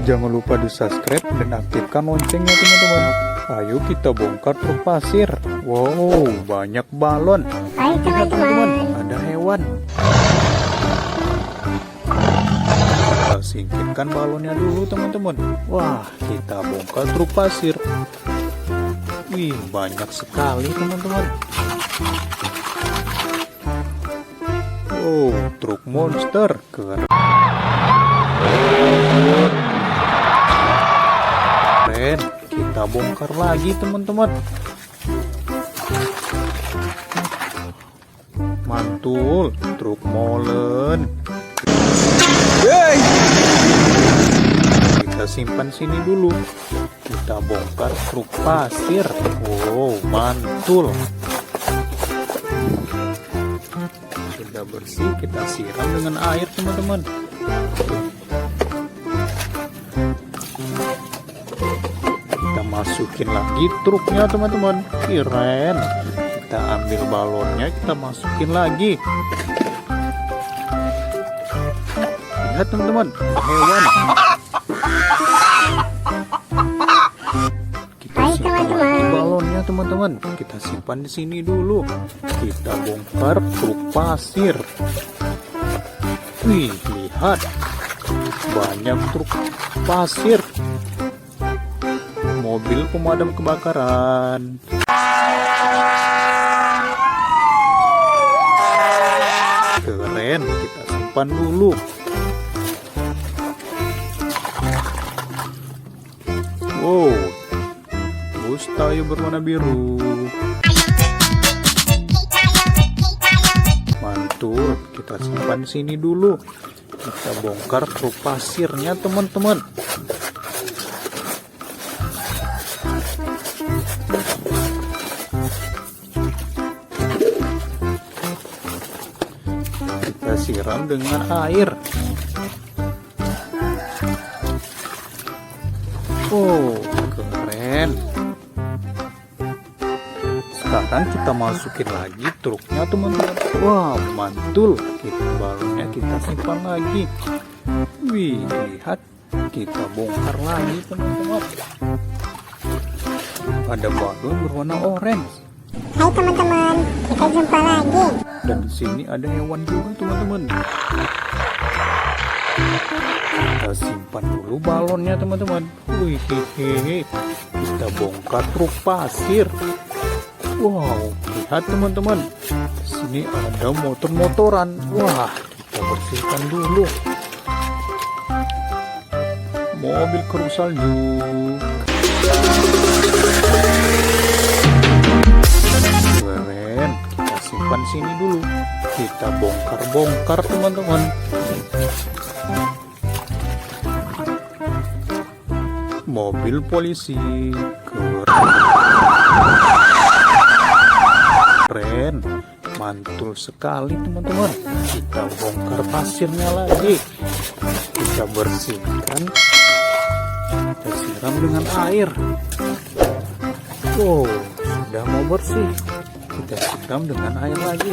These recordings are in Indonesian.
Jangan lupa di subscribe dan aktifkan loncengnya teman-teman. Ayo kita bongkar truk pasir. Wow, banyak balon. Hai teman-teman, ada hewan. Kita singkirkan balonnya dulu teman-teman. Wah, kita bongkar truk pasir. Wih, banyak sekali teman-teman. Oh, truk monster. Keren. Kita bongkar lagi teman-teman. Mantul, truk molen. Kita simpan sini dulu. Kita bongkar truk pasir. Wow, mantul. Sudah bersih, kita siram dengan air teman-teman. Kita masukin lagi truknya teman-teman. Keren. Kita ambil balonnya, kita masukin lagi. Lihat teman-teman, hewan. Kita simpan lagi balonnya teman-teman. Kita simpan di sini dulu. Kita bongkar truk pasir. Wih, lihat. Banyak truk pasir. Mobil pemadam kebakaran. Keren, kita simpan dulu. Wow, bus tayo berwarna biru. Mantul, kita simpan di sini dulu. Kita bongkar truk pasirnya teman-teman. Kita siram dengan air. Oh, keren. Sekarang kita masukin lagi truknya teman-teman. Wah, mantul. Balonnya kita simpan lagi. Wih, lihat. Kita bongkar lagi teman-teman. Ada balon berwarna orange. hai teman-teman, kita jumpa lagi. Dan di sini ada hewan juga teman-teman. Kita simpan dulu balonnya teman-teman. Wih, kita bongkar truk pasir. Wow, lihat teman-teman. Di sini ada motor-motoran. Wah, kita bersihkan dulu. Mobil keruh salju. Keren, kita simpan sini dulu. Kita bongkar-bongkar teman-teman. Mobil polisi. Keren, mantul sekali teman-teman. Kita bongkar pasirnya lagi. Kita bersihkan. Kita siram dengan air. Wow, sudah mau bersih. Kita siram dengan air lagi.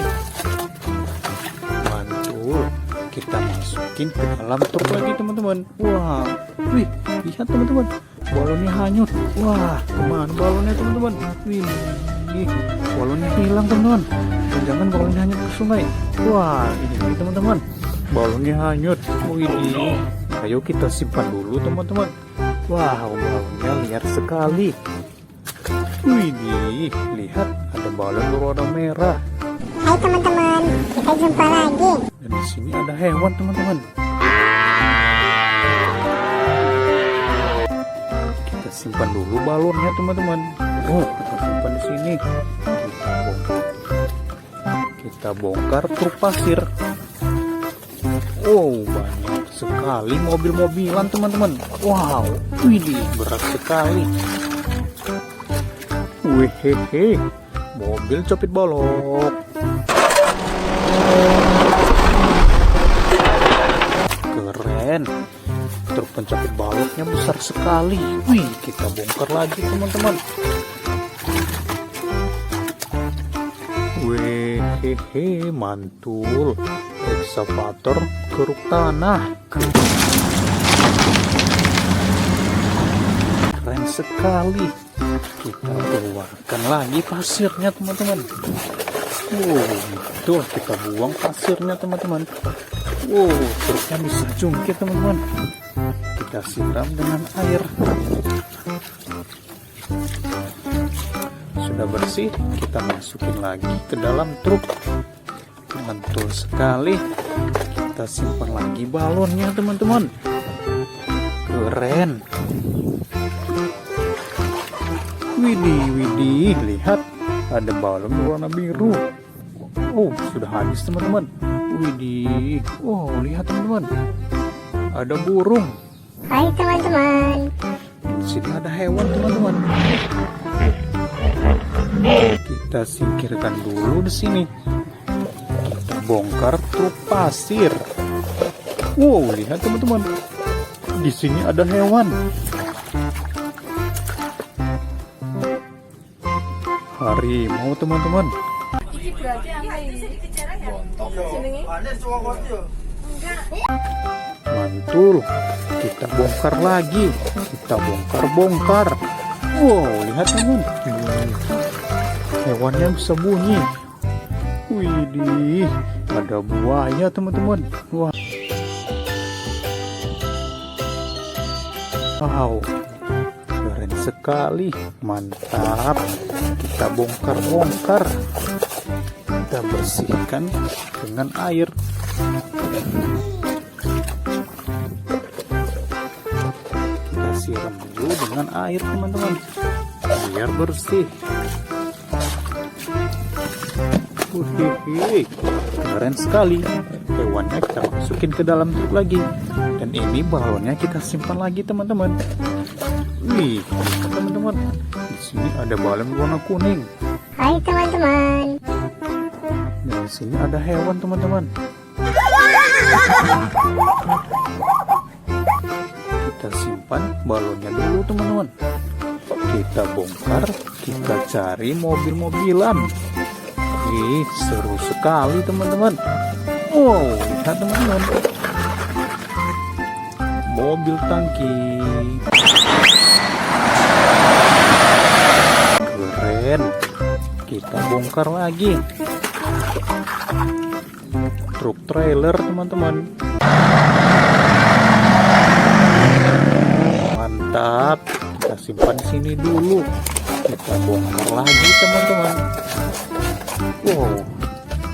Mantul. Kita masukin ke dalam truk lagi teman-teman. Wah, wih, lihat teman-teman. Balonnya hanyut. Wah, kemana balonnya teman-teman? Wih, balonnya hilang teman-teman. Jangan balonnya hanyut ke sungai. Wah, ini teman-teman. Balonnya hanyut. Wih, ayo kita simpan dulu teman-teman. Wah, balonnya liar sekali. Wih, lihat ada balon berwarna merah. Hai teman-teman, kita jumpa lagi. Dan di sini ada hewan teman-teman. Kita simpan dulu balonnya teman-teman. Oh, kita simpan di sini. Kita bongkar truk pasir. Oh, banyak sekali mobil-mobilan teman-teman. Wow, widih, berat sekali. Wih, mobil copet balok. Keren. Truk pencopet baloknya besar sekali. Wih, kita bongkar lagi teman-teman. Wih, mantul. Ekskavator keruk tanah. sekali. Kita keluarkan lagi pasirnya teman-teman. Tuh kita buang pasirnya teman-teman. Truknya bisa jungkir teman-teman. Kita siram dengan air. Sudah bersih, kita masukin lagi ke dalam truk. Mantul sekali. Kita simpan lagi balonnya teman-teman. Keren. Widih, lihat ada balon warna biru. Sudah habis teman-teman. Widih, lihat teman-teman, ada burung. Hai teman-teman. Di sini ada hewan teman-teman. Kita singkirkan dulu di sini. Kita bongkar truk pasir. Lihat teman-teman, di sini ada hewan. Harimau teman-teman. Mantul. Kita bongkar lagi. Kita bongkar. Lihat teman. Hewannya bisa bunyi. Widih, ada buaya teman-teman. Wow, keren sekali. Mantap. Kita bongkar. Kita bersihkan dengan air. Kita siram dulu dengan air teman-teman, biar bersih. Keren sekali. Hewannya kita masukin ke dalam truk lagi. Dan ini balonnya kita simpan lagi teman-teman. Teman-teman, di sini ada balon warna kuning. Hai teman-teman. Dan di sini ada hewan teman-teman. Kita simpan balonnya dulu teman-teman. Kita bongkar. Kita cari mobil-mobilan. Seru sekali teman-teman. Lihat teman-teman, mobil tangki. Keren. Kita bongkar lagi. Truk trailer teman-teman. Mantap. Kita simpan di sini dulu. Kita bongkar lagi teman-teman.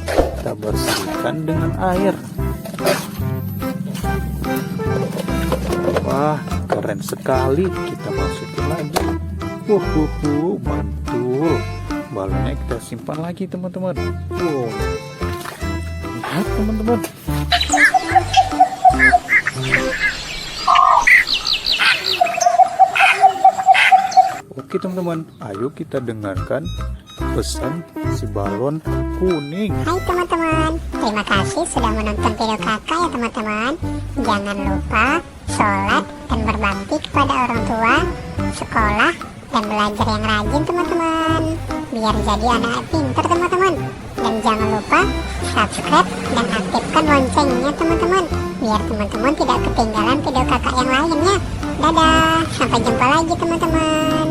Kita bersihkan dengan air. Keren sekali. Kita masukin lagi. Mantul. Balonnya kita simpan lagi teman-teman. Lihat teman-teman. Oke teman-teman, ayo kita dengarkan pesan si balon kuning. Hai teman-teman, terima kasih sudah menonton video kakak ya teman-teman. Jangan lupa sholat dan berbakti kepada orang tua, sekolah, dan belajar yang rajin teman-teman, biar jadi anak pintar teman-teman. Dan jangan lupa subscribe dan aktifkan loncengnya teman-teman, biar teman-teman tidak ketinggalan video kakak yang lainnya. Dadah, sampai jumpa lagi teman-teman.